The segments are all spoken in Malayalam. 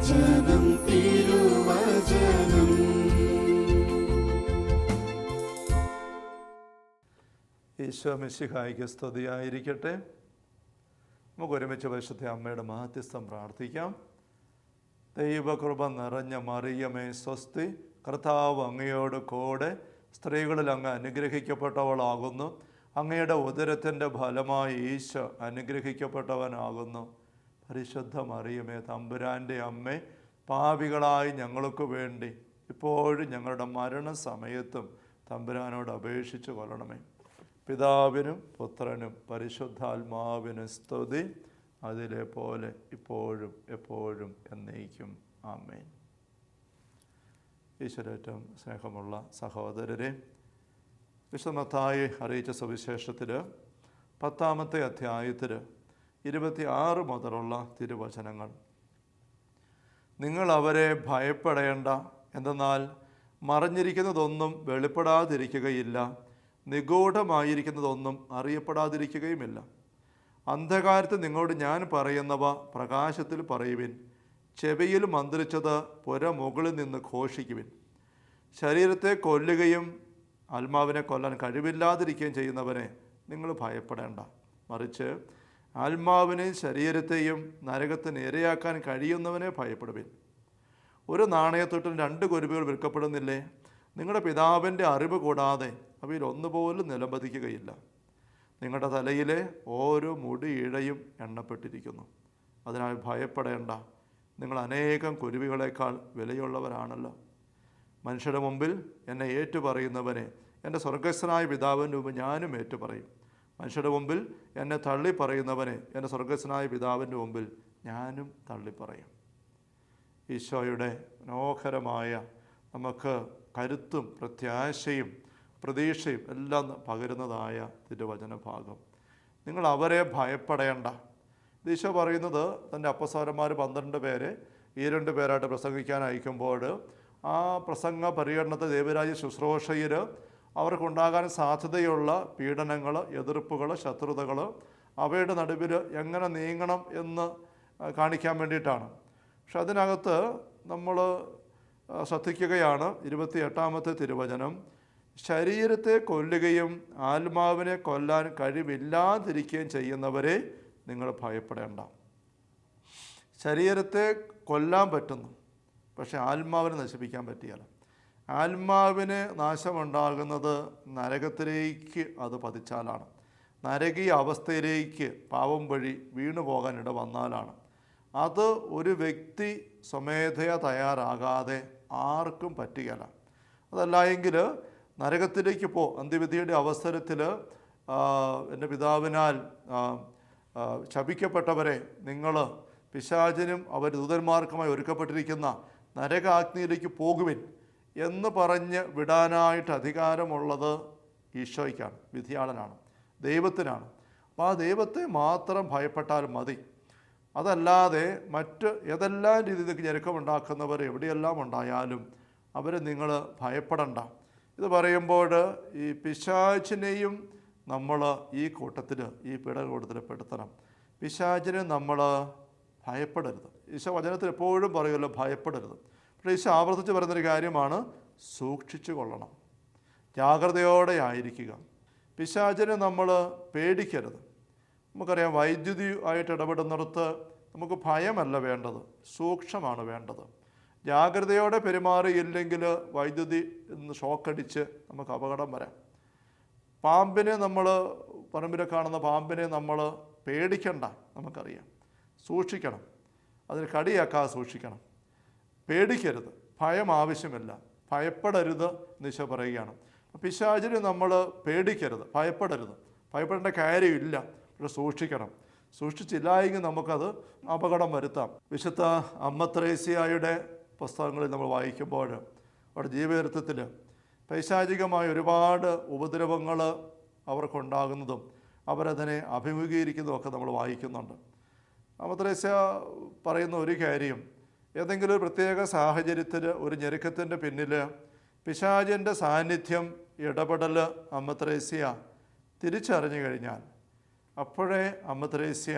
തിരുവചനം തിരുവചനം. ഈശോ മിശിഹായ്ക്ക് സ്തുതിയായിരിക്കട്ടെ. നമുക്ക് ഒരുമിച്ച് പരിശുദ്ധ അമ്മയുടെ മാധ്യസ്ഥം പ്രാർത്ഥിക്കാം. ദൈവകൃപ നിറഞ്ഞ മറിയമേ സ്വസ്തി, കർത്താവ് അങ്ങയോട് കൂടെ സ്ത്രീകളിൽ അങ്ങ് അനുഗ്രഹിക്കപ്പെട്ടവളാകുന്നു. അങ്ങയുടെ ഉദരത്തിൻ്റെ ഫലമായി ഈശോ അനുഗ്രഹിക്കപ്പെട്ടവനാകുന്നു. പരിശുദ്ധ മറിയമേ തമ്പുരാൻ്റെ അമ്മേ, പാപികളായി ഞങ്ങൾക്ക് വേണ്ടി ഇപ്പോഴും ഞങ്ങളുടെ മരണസമയത്തും തമ്പുരാനോട് അപേക്ഷിച്ച് കൊള്ളണമേ. പിതാവിനും പുത്രനും പരിശുദ്ധാത്മാവിനും സ്തുതി, അതിലെ പോലെ ഇപ്പോഴും എപ്പോഴും എന്നേക്കും. ആമേൻ. ഈശ്വരേറ്റവും സ്നേഹമുള്ള സഹോദരരെ, വിശുദ്ധ മത്തായി അറിയിച്ച സുവിശേഷത്തിൽ 10-ാമത്തെ അധ്യായത്തിൽ 26 മുതലുള്ള തിരുവചനങ്ങൾ. നിങ്ങൾ അവരെ ഭയപ്പെടേണ്ട, എന്തെന്നാൽ മറഞ്ഞിരിക്കുന്നതൊന്നും വെളിപ്പെടാതിരിക്കുകയില്ല, നിഗൂഢമായിരിക്കുന്നതൊന്നും അറിയപ്പെടാതിരിക്കുകയുമില്ല. അന്ധകാരത്തിൽ നിങ്ങളോട് ഞാൻ പറയുന്നവ പ്രകാശത്തിൽ പറയുവിൻ, ചെവിയിൽ മന്ത്രിച്ചത് പുര മുകളിൽ നിന്ന് ഘോഷിക്കുവിൻ. ശരീരത്തെ കൊല്ലുകയും ആത്മാവിനെ കൊല്ലാൻ കഴിവില്ലാതിരിക്കുകയും ചെയ്യുന്നവനെ നിങ്ങൾ ഭയപ്പെടേണ്ട, മറിച്ച് ആത്മാവിനെയും ശരീരത്തെയും നരകത്തിന് ഇരയാക്കാൻ കഴിയുന്നവനെ ഭയപ്പെടുവിൻ. ഒരു നാണയത്തൊട്ടിൽ 2 കുരുവികൾ വിൽക്കപ്പെടുന്നില്ലേ? നിങ്ങളുടെ പിതാവിൻ്റെ അറിവ് കൂടാതെ അവയിൽ ഒന്നുപോലും നിലംപതിക്കുകയില്ല. നിങ്ങളുടെ തലയിലെ ഓരോ മുടി ഇഴയും എണ്ണപ്പെട്ടിരിക്കുന്നു. അതിനാൽ ഭയപ്പെടേണ്ട, നിങ്ങൾ അനേകം കുരുവികളെക്കാൾ വിലയുള്ളവരാണല്ലോ. മനുഷ്യരുടെ മുമ്പിൽ എന്നെ ഏറ്റുപറയുന്നവനെ എൻ്റെ സ്വർഗസ്ഥനായ പിതാവിൻ്റെ മുമ്പ് ഞാനും ഏറ്റുപറയും. മനുഷ്യരുടെ മുമ്പിൽ എന്നെ തള്ളിപ്പറയുന്നവനെ എൻ്റെ സ്വർഗസ്ഥനായ പിതാവിൻ്റെ മുമ്പിൽ ഞാനും തള്ളിപ്പറയും. ഈശോയുടെ മനോഹരമായ നമുക്ക് കരുത്തും പ്രത്യാശയും പ്രതീക്ഷയും എല്ലാം പകരുന്നതായ തിരുവചന ഭാഗം. നിങ്ങൾ അവരെ ഭയപ്പെടേണ്ട. ഈശോ പറയുന്നത് തൻ്റെ അപ്പസ്തലന്മാർ 12 പേരെ 2 പേരായിട്ട് പ്രസംഗിക്കാൻ അയക്കുമ്പോൾ ആ പ്രസംഗ പരിഗണനത്തെ ദൈവരാജ്യ ശുശ്രൂഷയിൽ അവർക്കുണ്ടാകാൻ സാധ്യതയുള്ള പീഡനങ്ങൾ, എതിർപ്പുകൾ, ശത്രുതകൾ, അവയുടെ നടുവിൽ എങ്ങനെ നീങ്ങണം എന്ന് കാണിക്കാൻ വേണ്ടിയിട്ടാണ്. പക്ഷെ അതിനകത്ത് നമ്മൾ ശ്രദ്ധിക്കുകയാണ് 28-ാമത്തെ തിരുവചനം. ശരീരത്തെ കൊല്ലുകയും ആത്മാവിനെ കൊല്ലാൻ കഴിവില്ലാതിരിക്കുകയും ചെയ്യുന്നവരെ നിങ്ങൾ ഭയപ്പെടേണ്ട. ശരീരത്തെ കൊല്ലാൻ പറ്റുന്നു, പക്ഷെ ആത്മാവിനെ നശിപ്പിക്കാൻ പറ്റിയല്ല. ആത്മാവിന് നാശമുണ്ടാകുന്നത് നരകത്തിലേക്ക് അത് പതിച്ചാലാണ്, നരകീയ അവസ്ഥയിലേക്ക് പാപം വഴി വീണുപോകാൻ ഇട വന്നാലാണ്. അത് ഒരു വ്യക്തി സ്വമേധയാ തയ്യാറാകാതെ ആർക്കും പറ്റുകയില്ല. അതല്ല എങ്കിൽ നരകത്തിലേക്ക് അന്ത്യവിധിയുടെ അവസരത്തിൽ എൻ്റെ പിതാവിനാൽ ശപിക്കപ്പെട്ടവരെ നിങ്ങൾ പിശാചിനും അവർ ദൂതന്മാർക്കുമായി ഒരുക്കപ്പെട്ടിരിക്കുന്ന നരകാഗ്നിയിലേക്ക് പോകുവിൻ എന്ന് പറഞ്ഞ് വിടാനായിട്ട് അധികാരമുള്ളത് ഈശോയ്ക്കാണ്, വിധിയാളനാണ്, ദൈവത്തിനാണ്. അപ്പോൾ ആ ദൈവത്തെ മാത്രം ഭയപ്പെട്ടാൽ മതി. അതല്ലാതെ മറ്റ് ഏതെല്ലാം രീതിയിലേക്ക് ഞെരുക്കമുണ്ടാക്കുന്നവർ എവിടെയെല്ലാം ഉണ്ടായാലും അവരെ നിങ്ങൾ ഭയപ്പെടണ്ട. ഇത് പറയുമ്പോൾ ഈ പിശാചിനെയും നമ്മൾ ഈ കൂട്ടത്തിൽ, ഈ പീഡകൂട്ടത്തിൽ പെടുത്തണം. പിശാചിനെ നമ്മൾ ഭയപ്പെടരുത്. ഈശോ വചനത്തിൽ എപ്പോഴും പറയുമല്ലോ ഭയപ്പെടരുത്. പക്ഷേ ഈശോ ആവർത്തിച്ച് പറയുന്നൊരു കാര്യമാണ് സൂക്ഷിച്ചു കൊള്ളണം, ജാഗ്രതയോടെ ആയിരിക്കുക. പിശാചിനെ നമ്മൾ പേടിക്കരുത്. നമുക്കറിയാം, വൈദ്യുതി ആയിട്ട് ഇടപെടുന്നിടത്ത് നമുക്ക് ഭയമല്ല വേണ്ടത്, സൂക്ഷ്മമാണ് വേണ്ടത്. ജാഗ്രതയോടെ പെരുമാറിയില്ലെങ്കിൽ വൈദ്യുതി ഷോക്കടിച്ച് നമുക്ക് അപകടം വരാം. പാമ്പിനെ നമ്മൾ പറമ്പിൽ കാണുന്ന പാമ്പിനെ നമ്മൾ പേടിക്കണ്ട, നമുക്കറിയാം. സൂക്ഷിക്കണം, അതിന് കടിയാക്കാതെ സൂക്ഷിക്കണം. പേടിക്കരുത്, ഭയം ആവശ്യമില്ല, ഭയപ്പെടരുത് എന്ന് ഈശോ പറയുകയാണ്. പിശാചിനെ നമ്മൾ പേടിക്കരുത്, ഭയപ്പെടരുത്, ഭയപ്പെടേണ്ട കാര്യമില്ല. പക്ഷെ സൂക്ഷിക്കണം. സൂക്ഷിച്ചില്ലായെങ്കിൽ നമുക്കത് അപകടം വരുത്താം. വിശുദ്ധ അമ്മ ത്രേസ്യായുടെ പുസ്തകങ്ങളിൽ നമ്മൾ വായിക്കുമ്പോൾ അവരുടെ ജീവചരിത്രത്തിൽ പൈശാചികമായ ഒരുപാട് ഉപദ്രവങ്ങൾ അവർക്കുണ്ടാകുന്നതും അവരതിനെ അഭിമുഖീകരിക്കുന്നതുമൊക്കെ നമ്മൾ വായിക്കുന്നുണ്ട്. അമ്മ ത്രേസ്യ പറയുന്ന ഒരു കാര്യം, ഏതെങ്കിലും ഒരു പ്രത്യേക സാഹചര്യത്തിൽ ഒരു ഞെരുക്കത്തിൻ്റെ പിന്നിൽ പിശാചിൻ്റെ സാന്നിധ്യം, ഇടപെടൽ അമ്മ ത്രേസ്യ തിരിച്ചറിഞ്ഞു കഴിഞ്ഞാൽ അപ്പോഴേ അമ്മ ത്രേസ്യ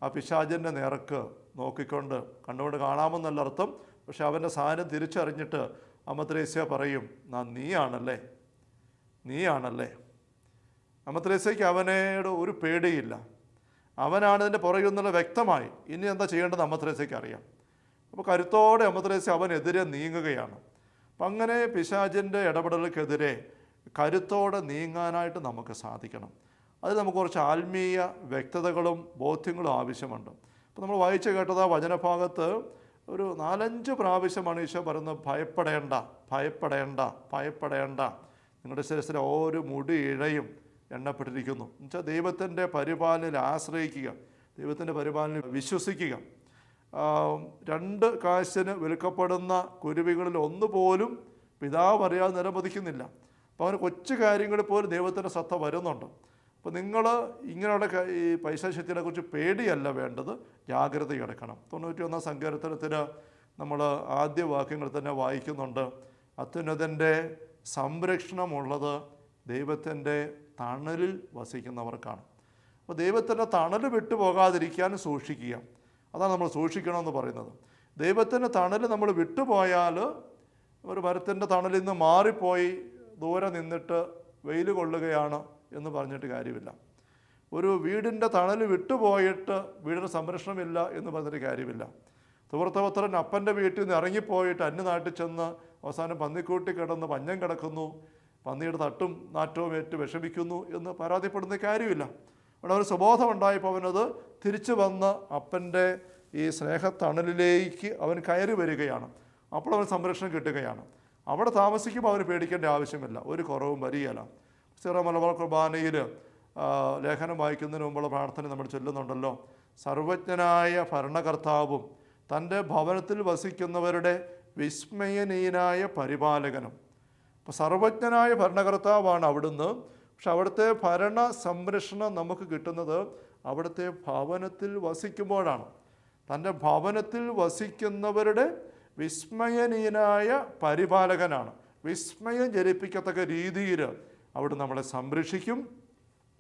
ആ പിശാചിൻ്റെ നേർക്ക് നോക്കിക്കൊണ്ട്, കണ്ണുകൊണ്ട് കാണാമെന്നല്ല അർത്ഥം, പക്ഷെ അവൻ്റെ സാധനം തിരിച്ചറിഞ്ഞിട്ട് അമ്മ ത്രേസ്യ പറയും, നീയാണല്ലേ. അമ്മ ത്രേസ്യയ്ക്ക് അവനോട് ഒരു പേടിയില്ല. അവനാണ് ഇതിൻ്റെ പുറകിൽ നിന്നുള്ള വ്യക്തമായി. ഇനി എന്താ ചെയ്യേണ്ടത് അമ്മ ത്രേസ്യയ്ക്ക് അറിയാം. അപ്പോൾ കരുത്തോടെ അമ്മ ത്രേസ്യ അവനെതിരെ നീങ്ങുകയാണ്. അപ്പം അങ്ങനെ പിശാചിൻ്റെ ഇടപെടലുകൾക്കെതിരെ കരുത്തോടെ നീങ്ങാനായിട്ട് നമുക്ക് സാധിക്കണം. അത് നമുക്ക് കുറച്ച് ആത്മീയ വ്യക്തതകളും ബോധ്യങ്ങളും ആവശ്യമുണ്ട്. അപ്പോൾ നമ്മൾ വായിച്ച് കേട്ടത് ആ വചനഭാഗത്ത് ഒരു 4-5 പ്രാവശ്യമാണ് ഈശോ പറയുന്നത്, ഭയപ്പെടേണ്ട. നിങ്ങളുടെ ശരീരത്തിലെ ഓരോ മുടി ഇഴയും എണ്ണപ്പെട്ടിരിക്കുന്നു. എന്നുവെച്ചാൽ ദൈവത്തിൻ്റെ പരിപാലനയിൽ ആശ്രയിക്കുക, ദൈവത്തിൻ്റെ പരിപാലനയിൽ വിശ്വസിക്കുക. 2 കാശിന് വിൽക്കപ്പെടുന്ന കുരുവികളിൽ ഒന്നുപോലും പിതാവ് അറിയാതെ നിലംപതിക്കുന്നില്ല. അപ്പോൾ അവന് കൊച്ചു കാര്യങ്ങളിൽ പോലും ദൈവത്തിൻ്റെ ശ്രദ്ധ വരുന്നുണ്ട്. അപ്പോൾ നിങ്ങൾ ഇങ്ങനെയുള്ള ഈ പൈശാചിത്യത്തെ കുറിച്ച് പേടിയല്ല വേണ്ടത്, ജാഗ്രത എടുക്കണം. 91 സങ്കീർത്തനത്തിൽ നമ്മൾ ആദ്യ വാക്യങ്ങൾ തന്നെ വായിക്കുന്നുണ്ട്, അത്യുന്നതൻ്റെ സംരക്ഷണമുള്ളത് ദൈവത്തിൻ്റെ തണലിൽ വസിക്കുന്നവർക്കാണ്. അപ്പോൾ ദൈവത്തിൻ്റെ തണൽ വിട്ടുപോകാതിരിക്കാൻ സൂക്ഷിക്കുക. അതാണ് നമ്മൾ സൂക്ഷിക്കണമെന്ന് പറയുന്നത്. ദൈവത്തിൻ്റെ തണൽ നമ്മൾ വിട്ടുപോയാൽ, ഒരു മരത്തിൻ്റെ തണലിൽ നിന്ന് മാറിപ്പോയി ദൂരെ നിന്നിട്ട് വെയിൽ കൊള്ളുകയാണ് എന്ന് പറഞ്ഞിട്ട് കാര്യമില്ല. ഒരു വീടിൻ്റെ തണൽ വിട്ടുപോയിട്ട് വീടിന് സംരക്ഷണമില്ല എന്ന് പറഞ്ഞിട്ട് കാര്യമില്ല. സുഹൃത്തപത്രൻ അപ്പൻ്റെ വീട്ടിൽ നിന്ന് ഇറങ്ങിപ്പോയിട്ട് അന്യനാട്ടിൽ ചെന്ന് അവസാനം പന്നിക്കൂട്ടി കിടന്ന് പഞ്ഞം കിടക്കുന്നു, പന്നിയുടെ തട്ടും നാറ്റവും ഏറ്റ് വിഷമിക്കുന്നു എന്ന് പരാതിപ്പെടുന്ന കാര്യമില്ല. അവിടെ ഒരു സുബോധം ഉണ്ടായപ്പോൾ അവനത് തിരിച്ചു വന്ന് അപ്പൻ്റെ ഈ സ്നേഹത്തണലിലേക്ക് അവൻ കയറി വരികയാണ്. അപ്പോൾ അവൻ സംരക്ഷണം കിട്ടുകയാണ്. അവിടെ താമസിക്കുമ്പോൾ അവന് പേടിക്കേണ്ട ആവശ്യമില്ല, ഒരു കുറവും വരികയില്ല. സിറോ മലബാർ കുർബാനയിൽ ലേഖനം വായിക്കുന്നതിന് മുമ്പുള്ള പ്രാർത്ഥന നമ്മൾ ചൊല്ലുന്നുണ്ടല്ലോ, സർവജ്ഞനായ ഭരണകർത്താവും തൻ്റെ ഭവനത്തിൽ വസിക്കുന്നവരുടെ വിസ്മയനീയനായ പരിപാലകനും. അപ്പോൾ സർവജ്ഞനായ ഭരണകർത്താവാണ് അവിടുന്ന്. പക്ഷെ അവിടുത്തെ ഭരണ സംരക്ഷണം നമുക്ക് കിട്ടുന്നത് അവിടുത്തെ ഭവനത്തിൽ വസിക്കുമ്പോഴാണ്. തൻ്റെ ഭവനത്തിൽ വസിക്കുന്നവരുടെ വിസ്മയനീയനായ പരിപാലകനാണ്. വിസ്മയം ജനിപ്പിക്കത്തക്ക രീതിയിൽ അവിടെ നമ്മളെ സംരക്ഷിക്കും.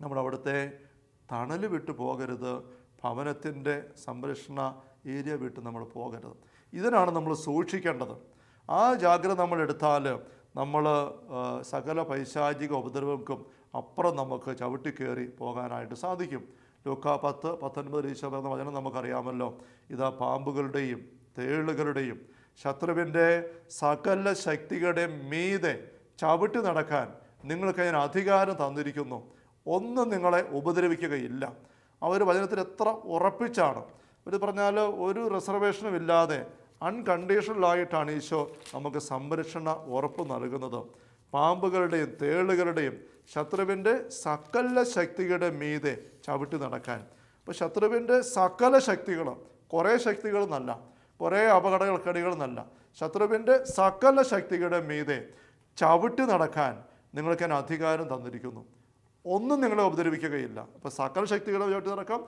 നമ്മൾ അവിടുത്തെ തണൽ വിട്ടു പോകരുത്, ഭവനത്തിൻ്റെ സംരക്ഷണ ഏരിയ വിട്ട് നമ്മൾ പോകരുത്. ഇതിനാണ് നമ്മൾ സൂക്ഷിക്കേണ്ടത്. ആ ജാഗ്രത നമ്മൾ എടുത്താൽ നമ്മൾ സകല പൈശാചിക ഉപദ്രവങ്ങൾക്കും അപ്പുറം നമുക്ക് ചവിട്ടിക്കയറി പോകാനായിട്ട് സാധിക്കും. ലൂക്കാ 10:19 ഈശോ പറയുന്ന വചനം നമുക്കറിയാമല്ലോ, ഇതാ പാമ്പുകളുടെയും തേളുകളുടെയും ശത്രുവിൻ്റെ സകല ശക്തികളുടെയും മീതെ ചവിട്ടി നടക്കാൻ നിങ്ങൾക്ക് ഞാൻ അധികാരം തന്നിരിക്കുന്നു, ഒന്നും നിങ്ങളെ ഉപദ്രവിക്കുകയില്ല. ആ ഒരു വചനത്തിൽ എത്ര ഉറപ്പിച്ചാണ്. ഇത് പറഞ്ഞാൽ ഒരു റിസർവേഷനും ഇല്ലാതെ അൺകണ്ടീഷണലായിട്ടാണ് ഈശോ നമുക്ക് സംരക്ഷണ ഉറപ്പ് നൽകുന്നത്. പാമ്പുകളുടെയും തേളുകളുടെയും ശത്രുവിൻ്റെ സകല ശക്തികളുടെ മീതെ ചവിട്ടി നടക്കാൻ. അപ്പോൾ ശത്രുവിൻ്റെ സകല ശക്തികൾ, കുറേ ശക്തികളെന്നല്ല, കുറേ അപകടകൾക്കടികളെന്നല്ല, ശത്രുവിൻ്റെ സകല ശക്തികളുടെ മീതെ ചവിട്ടി നടക്കാൻ നിങ്ങൾക്ക് ഞാൻ അധികാരം തന്നിരിക്കുന്നു, ഒന്നും നിങ്ങളെ ഉപദ്രവിക്കുകയില്ല. അപ്പോൾ സകല ശക്തികളെ ചവിട്ടി നടക്കാം,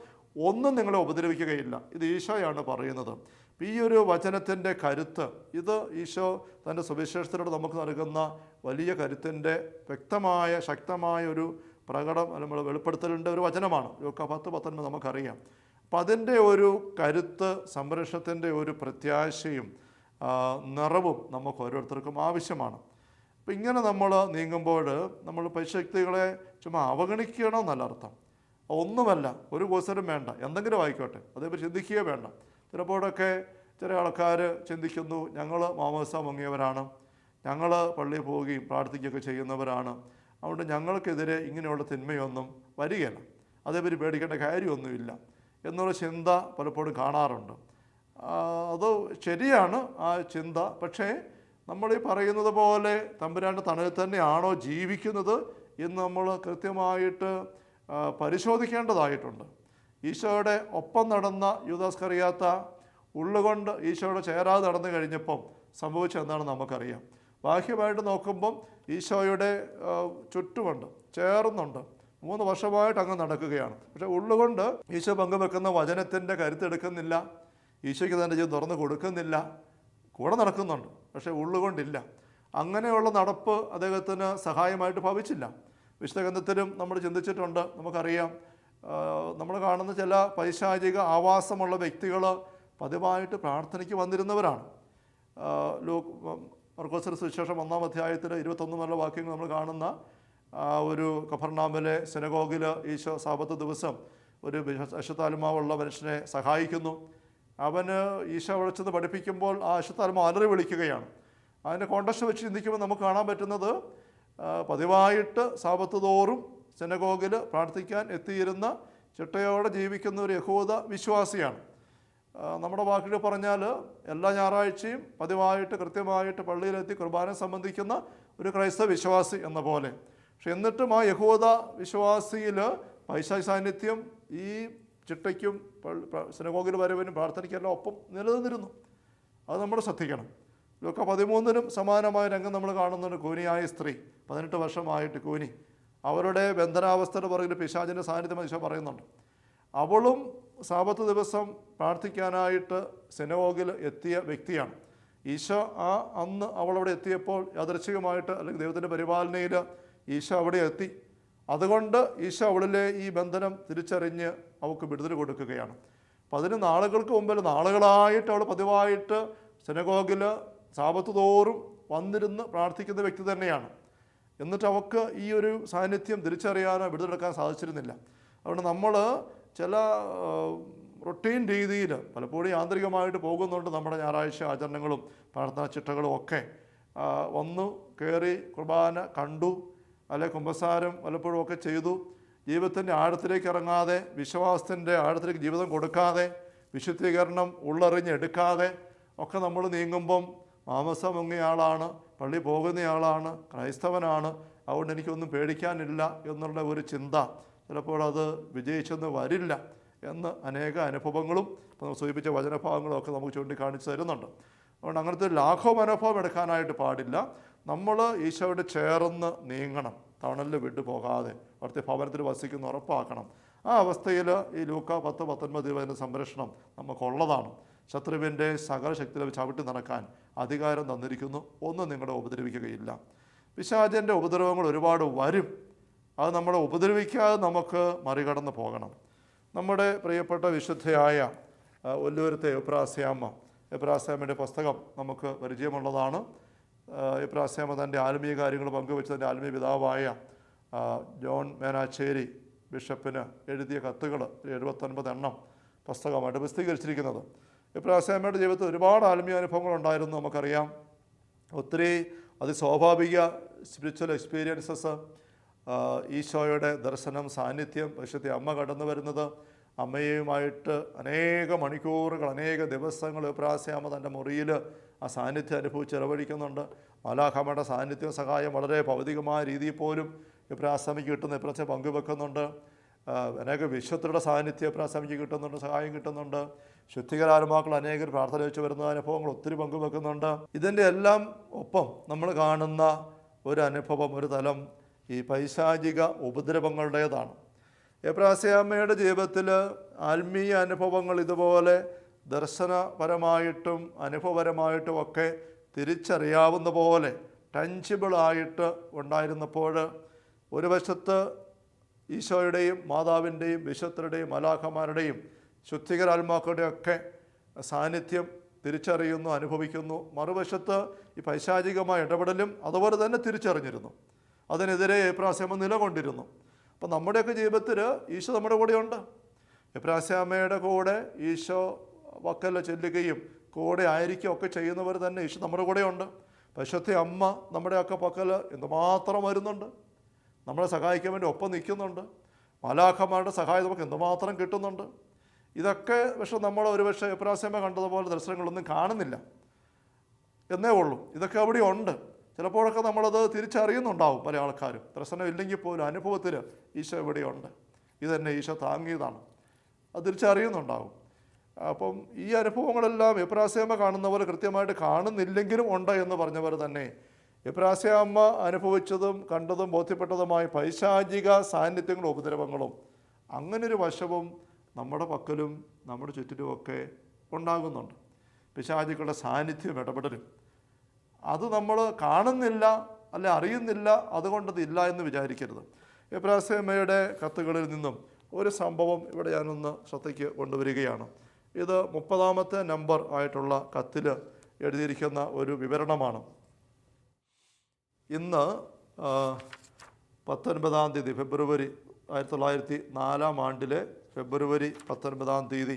ഒന്നും നിങ്ങളെ ഉപദ്രവിക്കുകയില്ല. ഇത് ഈശോയാണ് പറയുന്നത്. ഈ ഒരു വചനത്തിൻ്റെ കരുത്ത്, ഇത് ഈശോ തൻ്റെ സുവിശേഷത്തിലൂടെ നമുക്ക് നൽകുന്ന വലിയ കരുത്തിൻ്റെ വ്യക്തമായ ശക്തമായ ഒരു നമ്മൾ വെളിപ്പെടുത്തലിൻ്റെ ഒരു വചനമാണ്. ലൂക്കാ 10:19 നമുക്കറിയാം. അപ്പം അതിൻ്റെ ഒരു കരുത്ത്, സംരക്ഷണത്തിൻ്റെ ഒരു പ്രത്യാശയും നിറവും നമുക്ക് ഓരോരുത്തർക്കും ആവശ്യമാണ്. അപ്പം ഇങ്ങനെ നമ്മൾ നീങ്ങുമ്പോൾ നമ്മൾ പൈശക്തികളെ ചുമ്മാ അവഗണിക്കണമെന്നല്ല അർത്ഥം. ഒന്നുമല്ല, ഒരു കോഴ്സിനും വേണ്ട, എന്തെങ്കിലും ആയിക്കോട്ടെ, അതേപോലെ ചിന്തിക്കുകയോ വേണ്ട. ചിലപ്പോഴൊക്കെ ചില ആൾക്കാർ ചിന്തിക്കുന്നു, ഞങ്ങൾ മാമോദിസ മുങ്ങിയവരാണ്, ഞങ്ങൾ പള്ളിയിൽ പോവുകയും പ്രാർത്ഥിക്കുകയൊക്കെ ചെയ്യുന്നവരാണ്, അതുകൊണ്ട് ഞങ്ങൾക്കെതിരെ ഇങ്ങനെയുള്ള തിന്മയൊന്നും വരികയില്ല, അതേപറ്റി പേടിക്കേണ്ട കാര്യമൊന്നുമില്ല എന്നുള്ള ചിന്ത പലപ്പോഴും കാണാറുണ്ട്. അത് ശരിയാണ് ആ ചിന്ത. പക്ഷേ നമ്മൾ ഈ പറയുന്നത് പോലെ തമ്പുരാൻ്റെ തണലിൽ തന്നെയാണോ ജീവിക്കുന്നത് എന്ന് നമ്മൾ കൃത്യമായിട്ട് പരിശോധിക്കേണ്ടതായിട്ടുണ്ട്. ഈശോയുടെ ഒപ്പം നടന്ന യൂദാസ്കറിയാത്ത ഉള്ളുകൊണ്ട് ഈശോയുടെ ചേരാതെ നടന്നു കഴിഞ്ഞപ്പം സംഭവിച്ചെന്താണ് നമുക്കറിയാം. ബാഹ്യമായിട്ട് നോക്കുമ്പം ഈശോയുടെ ചുറ്റുമുണ്ട്, ചേർന്നുണ്ട്, 3 വർഷമായിട്ട് അങ്ങ് നടക്കുകയാണ്. പക്ഷെ ഉള്ളുകൊണ്ട് ഈശോ പങ്കുവെക്കുന്ന വചനത്തിൻ്റെ കരുത്തെടുക്കുന്നില്ല, ഈശോയ്ക്ക് തന്നെ ജീവിതം തുറന്നു കൊടുക്കുന്നില്ല, കൂടെ നടക്കുന്നുണ്ട്, പക്ഷേ ഉള്ളുകൊണ്ടില്ല. അങ്ങനെയുള്ള നടപ്പ് അദ്ദേഹത്തിന് സഹായമായിട്ട് ഭവിച്ചില്ല. വിശുദ്ധ ഗ്രന്ഥത്തിലും നമ്മൾ ചിന്തിച്ചിട്ടുണ്ട്, നമുക്കറിയാം. നമ്മൾ കാണുന്ന ചില പൈശാചിക ആവാസമുള്ള വ്യക്തികൾ പതിവായിട്ട് പ്രാർത്ഥനയ്ക്ക് വന്നിരുന്നവരാണ്. മർക്കോസിന്റെ സുവിശേഷം 1-ാം അധ്യായത്തിൽ 21 മുതലുള്ള വാക്യങ്ങൾ നമ്മൾ കാണുന്ന ഒരു കഫർനാമിലെ സിനഗോഗിൽ ഈശോ സാബത്ത് ദിവസം ഒരു അശുദ്ധാത്മാവുള്ള മനുഷ്യനെ സഹായിക്കുന്നു. അവന് ഈശോ വിളിച്ചെന്ന് പഠിപ്പിക്കുമ്പോൾ ആ അശുദ്ധാത്മാവ് അലറി വിളിക്കുകയാണ്. അതിൻ്റെ കോണ്ടക്സ്റ്റ് വെച്ച് ചിന്തിക്കുമ്പോൾ നമുക്ക് കാണാൻ പറ്റുന്നത് പതിവായിട്ട് സാബത്ത് തോറും സിനഗോഗിൽ പ്രാർത്ഥിക്കാൻ എത്തിയിരുന്ന ചിട്ടയോടെ ജീവിക്കുന്ന ഒരു യഹൂദ വിശ്വാസിയാണ്. നമ്മുടെ വാക്കുകൾ പറഞ്ഞാൽ എല്ലാ ഞായറാഴ്ചയും പതിവായിട്ട് കൃത്യമായിട്ട് പള്ളിയിലെത്തി കുർബാന സംബന്ധിക്കുന്ന ഒരു ക്രൈസ്തവ വിശ്വാസി എന്ന പോലെ. പക്ഷെ എന്നിട്ടും ആ യഹൂദ വിശ്വാസിയിൽ പൈശാചിക സാന്നിധ്യം ഈ ചിട്ടയ്ക്കും സിനഗോഗിൽ വരവിനും പ്രാർത്ഥനയ്ക്കെല്ലാം ഒപ്പം നിലനിന്നിരുന്നു. അത് നമ്മൾ ശ്രദ്ധിക്കണം. ലൂക്ക 13-നും സമാനമായ രംഗം നമ്മൾ കാണുന്നുണ്ട്. കൂനിയായ സ്ത്രീ, 18 വർഷമായിട്ട് കൂനി, അവരുടെ ബന്ധനാവസ്ഥയുടെ പുറകിൽ പിശാചിൻ്റെ സാന്നിധ്യം ഈശോ പറയുന്നുണ്ട്. അവളും സാബത്ത് ദിവസം പ്രാർത്ഥിക്കാനായിട്ട് സിനഗോഗിൽ എത്തിയ വ്യക്തിയാണ്. ഈശോ അന്ന് അവളവിടെ എത്തിയപ്പോൾ യാദൃച്ഛികമായിട്ട് അല്ലെങ്കിൽ ദൈവത്തിൻ്റെ പരിപാലനയിൽ ഈശോ അവിടെ എത്തി. അതുകൊണ്ട് ഈശോ അവളിലെ ഈ ബന്ധനം തിരിച്ചറിഞ്ഞ് അവൾക്ക് വിടുതൽ കൊടുക്കുകയാണ്. അപ്പം അതിന് നാളുകൾക്ക് മുമ്പിൽ നാളുകളായിട്ട് അവൾ പതിവായിട്ട് സിനഗോഗിൽ സാബത്ത് തോറും വന്നിരുന്ന് പ്രാർത്ഥിക്കുന്ന വ്യക്തി തന്നെയാണ്. എന്നിട്ട് അവൾക്ക് ഈ ഒരു സാന്നിധ്യം തിരിച്ചറിയാനോ വിടുതലെടുക്കാൻ സാധിച്ചിരുന്നില്ല. അതുകൊണ്ട് നമ്മൾ ചില റൊട്ടീൻ രീതിയിൽ പലപ്പോഴും യാന്ത്രികമായിട്ട് പോകുന്നുണ്ട്. നമ്മുടെ ഞായറാഴ്ച ആചരണങ്ങളും പ്രാർത്ഥനാ ചിട്ടകളും ഒക്കെ വന്നു കയറി കുർബാന കണ്ടു, അല്ലെ കുമ്പസാരം പലപ്പോഴും ഒക്കെ ചെയ്തു. ജീവിതത്തിൻ്റെ ആഴത്തിലേക്ക് ഇറങ്ങാതെ, വിശ്വാസത്തിൻ്റെ ആഴത്തിലേക്ക് ജീവിതം കൊടുക്കാതെ, വിശുദ്ധീകരണം ഉള്ളറിഞ്ഞെടുക്കാതെ ഒക്കെ നമ്മൾ നീങ്ങുമ്പം മാമസം മുങ്ങിയയാളാണ്, പള്ളി പോകുന്നയാളാണ്, ക്രൈസ്തവനാണ്, അതുകൊണ്ട് എനിക്കൊന്നും പേടിക്കാനില്ല എന്നുള്ള ഒരു ചിന്ത ചിലപ്പോൾ അത് വിജയിച്ചെന്ന് വരില്ല എന്ന് അനേക അനുഭവങ്ങളും ഇപ്പോൾ സൂചിപ്പിച്ച വചനഭാഗങ്ങളും ഒക്കെ നമുക്ക് ചൂണ്ടിക്കാണിച്ച് തരുന്നുണ്ട്. അതുകൊണ്ട് അങ്ങനത്തെ ലാഘവ മനോഭാവം എടുക്കാനായിട്ട് പാടില്ല. നമ്മൾ ഈശോയോട് ചേർന്ന് നീങ്ങണം, തണലിൽ വിട്ടു പോകാതെ അവിടുത്തെ ഭവനത്തിൽ വസിക്കുന്ന ഉറപ്പാക്കണം. ആ അവസ്ഥയിൽ ഈ ലൂക്ക 10-19 സംരക്ഷണം നമുക്കുള്ളതാണ്. ശത്രുവിൻ്റെ സകല ശക്തിയിൽ ചവിട്ടി നടക്കാൻ അധികാരം തന്നിരിക്കുന്നു. ഒന്നും നിങ്ങളെ ഉപദ്രവിക്കുകയില്ല. പിശാചിൻ്റെ ഉപദ്രവങ്ങൾ ഒരുപാട് വരും. അത് നമ്മളെ ഉപദ്രവിക്കാതെ നമുക്ക് മറികടന്ന് പോകണം. നമ്മുടെ പ്രിയപ്പെട്ട വിശുദ്ധയായ ഒല്ലൂരത്തെ എബ്രാസ്യാമ്മയുടെ പുസ്തകം നമുക്ക് പരിചയമുള്ളതാണ്. എബ്രാസ്യാമ്മ തൻ്റെ ആത്മീയ കാര്യങ്ങൾ പങ്കുവെച്ചതിൻ്റെ ആത്മീയ പിതാവായ ജോൺ മേനാച്ചേരി ബിഷപ്പിന് എഴുതിയ കത്തുകൾ 79 പുസ്തകമായിട്ട് പ്രസിദ്ധീകരിച്ചിരിക്കുന്നത്. എബ്രാസ്യാമ്മയുടെ ജീവിതത്തിൽ ഒരുപാട് ആത്മീയ അനുഭവങ്ങൾ ഉണ്ടായിരുന്നു. നമുക്കറിയാം, ഒത്തിരി അതിസ്വാഭാവിക സ്പിരിച്വൽ എക്സ്പീരിയൻസസ്, ഈശോയുടെ ദർശനം, സാന്നിധ്യം, പരിശുദ്ധ അമ്മ കടന്നു വരുന്നത്, അമ്മയുമായിട്ട് അനേക മണിക്കൂറുകൾ, അനേക ദിവസങ്ങൾ എബ്രാസ്യാമ്മ തൻ്റെ മുറിയിൽ ആ സാന്നിധ്യം അനുഭവിച്ച് ചെലവഴിക്കുന്നുണ്ട്. മാലാഖമാരുടെ സാന്നിധ്യം, സഹായം വളരെ ഭൗതികമായ രീതിയിൽ പോലും എബ്രാസ്യാമ്മയ്ക്ക് കിട്ടുന്ന എബ്രാസ്യാമ്മ പങ്കുവെക്കുന്നുണ്ട്. അനേക വിശുദ്ധരുടെ സാന്നിധ്യം എബ്രാസ്യാമ്മയ്ക്ക് കിട്ടുന്നുണ്ട്, സഹായം കിട്ടുന്നുണ്ട്. ശുദ്ധികരാത്മാക്കൾ അനേകർ പ്രാർത്ഥന വെച്ച് വരുന്ന അനുഭവങ്ങൾ ഒത്തിരി പങ്കുവെക്കുന്നുണ്ട്. ഇതിൻ്റെ എല്ലാം ഒപ്പം നമ്മൾ കാണുന്ന ഒരു അനുഭവം, ഒരു തലം ഈ പൈശാചിക ഉപദ്രവങ്ങളുടേതാണ്. എബ്രാസ്യാമ്മയുടെ ജീവിതത്തിൽ ആത്മീയ അനുഭവങ്ങൾ ഇതുപോലെ ദർശനപരമായിട്ടും അനുഭവപരമായിട്ടും ഒക്കെ തിരിച്ചറിയാവുന്ന പോലെ ടഞ്ചിബിളായിട്ട് ഉണ്ടായിരുന്നപ്പോൾ, ഒരു വശത്ത് ഈശോയുടെയും മാതാവിൻ്റെയും വിശുദ്ധരുടെയും മലാഖമാരുടെയും ശുദ്ധികരാത്മാക്കളുടെയൊക്കെ സാന്നിധ്യം തിരിച്ചറിയുന്നു, അനുഭവിക്കുന്നു. മറുവശത്ത് ഈ പൈശാചികമായ ഇടപെടലും അതുപോലെ തന്നെ തിരിച്ചറിഞ്ഞിരുന്നു. അതിനെതിരെ എബ്രാസ്യാമ്മ നിലകൊണ്ടിരുന്നു. അപ്പം നമ്മുടെയൊക്കെ ജീവിതത്തിൽ ഈശോ നമ്മുടെ കൂടെയുണ്ട്. എബ്രാസ്യാമ്മയുടെ കൂടെ ഈശോ വക്കല്ല ചെല്ലുകയും കൂടെ ആയിരിക്കുകയും ഒക്കെ ചെയ്യുന്നവർ തന്നെ ഈശോ നമ്മുടെ കൂടെയുണ്ട്. പരിശുദ്ധ അമ്മ നമ്മുടെയൊക്കെ പക്കൽ എന്തുമാത്രം വരുന്നുണ്ട്, നമ്മളെ സഹായിക്കാൻ വേണ്ടി ഒപ്പം നിൽക്കുന്നുണ്ട്. മാലാഖമാരുടെ സഹായം നമുക്ക് എന്തുമാത്രം കിട്ടുന്നുണ്ട്. ഇതൊക്കെ പക്ഷെ നമ്മൾ ഒരുപക്ഷെ എബ്രാസ്യാമ്മ കണ്ടതുപോലെ ദർശനങ്ങളൊന്നും കാണുന്നില്ല എന്നേ ഉള്ളൂ. ഇതൊക്കെ അവിടെ ഉണ്ട്. ചിലപ്പോഴൊക്കെ നമ്മളത് തിരിച്ചറിയുന്നുണ്ടാവും പല ആൾക്കാരും. ദർശനം ഇല്ലെങ്കിൽ പോലും അനുഭവത്തിൽ ഈശോ ഇവിടെയുണ്ട്, ഇതെന്നെ ഈശോ താങ്ങിയതാണ്, അത് തിരിച്ചറിയുന്നുണ്ടാവും. അപ്പം ഈ അനുഭവങ്ങളെല്ലാം എബ്രാസ്യാമ്മ കാണുന്ന പോലെ കൃത്യമായിട്ട് കാണുന്നില്ലെങ്കിലും ഉണ്ട് എന്ന് പറഞ്ഞവർ തന്നെ എബ്രാസ്യാമ്മ അനുഭവിച്ചതും കണ്ടതും ബോധ്യപ്പെട്ടതുമായ പൈശാചിക സാന്നിധ്യങ്ങളും ഉപദ്രവങ്ങളും അങ്ങനൊരു വശവും നമ്മുടെ പക്കലും നമ്മുടെ ചുറ്റിലുമൊക്കെ ഉണ്ടാകുന്നുണ്ട്. പിശാചികളുടെ സാന്നിധ്യം, ഇടപെടലും അത് നമ്മൾ കാണുന്നില്ല, അല്ലെ അറിയുന്നില്ല, അതുകൊണ്ടത് ഇല്ല എന്ന് വിചാരിക്കരുത്. എബ്രാസ്യാമ്മയുടെ കത്തുകളിൽ നിന്നും ഒരു സംഭവം ഇവിടെ ഞാനൊന്ന് ശ്രദ്ധയ്ക്ക് കൊണ്ടുവരികയാണ്. ഇത് 30-ാമത്തെ നമ്പർ ആയിട്ടുള്ള കത്തിൽ എഴുതിയിരിക്കുന്ന ഒരു വിവരണമാണ്. ഇന്ന് 19-ാം തീയതി ഫെബ്രുവരി 1904 ഫെബ്രുവരി 19-ാം തീയതി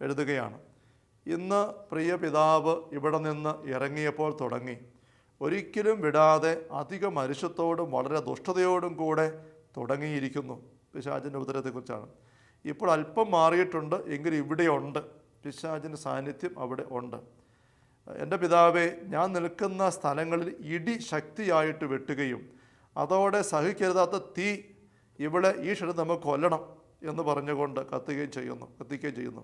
എഴുതുകയാണ്. ഇന്ന് പ്രിയ പിതാവ് ഇവിടെ നിന്ന് ഇറങ്ങിയപ്പോൾ തുടങ്ങി ഒരിക്കലും വിടാതെ അധിക മനുഷ്യത്തോടും വളരെ ദുഷ്ടതയോടും കൂടെ തുടങ്ങിയിരിക്കുന്നു. പിശാചിൻ്റെ ഉദരത്തെക്കുറിച്ചാണ്. ഇപ്പോൾ അല്പം മാറിയിട്ടുണ്ട്, എങ്കിലും ഇവിടെയുണ്ട്. പിശാചിൻ്റെ സാന്നിധ്യം അവിടെ ഉണ്ട്. എൻ്റെ പിതാവേ, ഞാൻ നിൽക്കുന്ന സ്ഥലങ്ങളിൽ ഇടി ശക്തിയായിട്ട് വെട്ടുകയും അതോടെ സഹിക്കരുതാത്ത തീ ഇവിടെ ഈ ക്ഷണം നമുക്ക് കൊല്ലണം എന്ന് പറഞ്ഞുകൊണ്ട് കത്തിക്കുകയും ചെയ്യുന്നു.